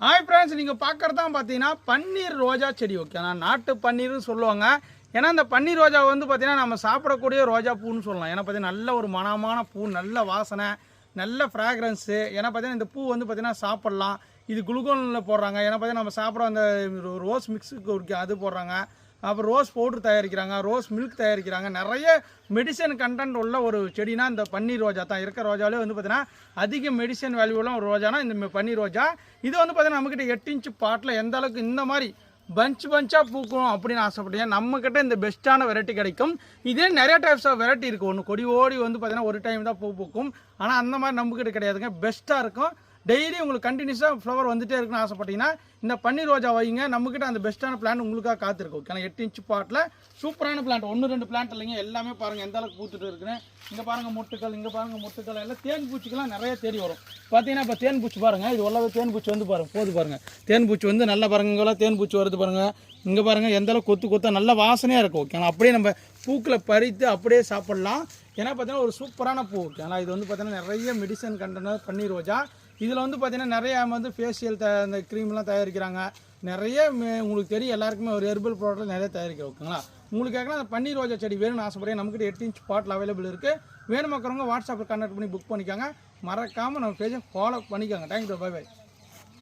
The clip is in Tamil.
ஹாய் ஃப்ரெண்ட்ஸ், நீங்கள் பார்க்குறது தான் பார்த்தீங்கன்னா பன்னீர் ரோஜா செடி. ஓகேண்ணா, நாட்டு பன்னீர்னு சொல்லுவாங்க. ஏன்னா இந்த பன்னீர் ரோஜா வந்து பார்த்தீங்கன்னா நம்ம சாப்பிடக்கூடிய ரோஜா பூன்னு சொல்லலாம். ஏன்னா பார்த்தீங்கன்னா நல்ல ஒரு மணமான பூ, நல்ல வாசனை, நல்ல ஃப்ராக்ரன்ஸு. ஏன்னா பார்த்தீங்கன்னா இந்த பூ வந்து பார்த்தீங்கன்னா சாப்பிட்லாம். இது குளுக்கோனில் போடுறாங்க. ஏன்னா பார்த்தீங்கன்னா நம்ம சாப்பிட்ற அந்த ரோஸ் மிக்ஸுக்கு அது போடுறாங்க. அப்புறம் ரோஸ் பவுடர் தயாரிக்கிறாங்க, ரோஸ் மில்க் தயாரிக்கிறாங்க. நிறைய மெடிசன் கண்டென்ட் உள்ள ஒரு செடினா இந்த பன்னீர் ரோஜா தான். இருக்க ரோஜாவிலே வந்து பார்த்தீங்கன்னா அதிக மெடிசன் வேல்யூலாம் ஒரு ரோஜானா இந்த பன்னீர் ரோஜா. இது வந்து பார்த்தீங்கன்னா நம்மக்கிட்ட 8 இன்ச்சு பாட்டில் எந்த அளவுக்கு இந்த மாதிரி பஞ்சாக பூக்கும் அப்படின்னு ஆசைப்பட்டீங்க, நம்மக்கிட்ட இந்த பெஸ்ட்டான வெரைட்டி கிடைக்கும். இதே நிறைய டைப்ஸ் ஆஃப் வெரைட்டி இருக்குது. ஒன்று கொடி ஓடி வந்து பார்த்தீங்கன்னா ஒரு டைம் தான் பூ பூக்கும். ஆனால் அந்த மாதிரி நம்மக்கிட்ட கிடையாதுங்க, பெஸ்ட்டாக இருக்கும். டெய்லி உங்களுக்கு கண்டினியூஸாக ஃப்ளவர் வந்துகிட்டே இருக்குன்னு ஆசைப்பட்டீங்கன்னா இந்த பன்னீர் ரோஜா வைங்க. நம்மக்கிட்ட அந்த பெஸ்ட்டான பிளான்ட் உங்களுக்காக காத்திருக்கும். ஏன்னா 8 இன்ச்சு பாட்டில் சூப்பரான பிளான்ட், 1-2 பிளான்ட் இல்லைங்க, எல்லாமே பாருங்கள் எந்த அளவுக்கு பூத்துட்டு இருக்குன்னு. இங்கே பாருங்கள் மொட்டுக்கள், இங்கே பாருங்கள் மொட்டுக்கள், எல்லாம் தேன் பூச்சிக்கெல்லாம் நிறைய தேடி வரும். பார்த்தீங்கன்னா இப்போ தேன் பூச்சி பாருங்கள், இது உள்ளவே தேன் பூச்சி வந்து பாருங்கள், போது பாருங்கள் தேன் பூச்சி வந்து நல்லா பாருங்கள், இங்கெல்லாம் தேன் பூச்சி வருது பாருங்கள். இங்கே பாருங்கள் எந்த அளவுக்கு கொத்து கொத்தா நல்ல வாசனையாக இருக்கும். ஓகேங்களா, அப்படியே நம்ம பூக்களை பறித்து அப்படியே சாப்பிட்லாம். ஏன்னா பார்த்தீங்கன்னா ஒரு சூப்பரான பூ. ஓகேங்களா, இது வந்து பார்த்தீங்கன்னா நிறைய மெடிசன் கண்டென்ட் பன்னீர் ரோஜா. இதில் வந்து பார்த்தீங்கன்னா நிறைய வந்து ஃபேஷியல் அந்த க்ரீம்லாம் தயாரிக்கிறாங்க. நிறைய உங்களுக்கு தெரியும், எல்லாருக்குமே ஒரு ஹெர்பல் ப்ராடக்ட் நிறைய தயாரிக்கிறோம். ஓகேங்களா, உங்களுக்கு கேட்கலாம் அந்த பன்னீர் ரோஜா செடி வேணும்னு ஆசைப்படுறேன். நம்மக்கிட்ட 8 இன்ச் பாட்டில் அவைலபிள் இருக்குது. வேணுமாக்கிறவங்க வாட்ஸ்அப்பில் கான்டாக்ட் பண்ணி புக் பண்ணிக்கோங்க. மறக்காமல் நம்ம பேஜை ஃபாலோ பண்ணிக்கோங்க. Thank you, bye by.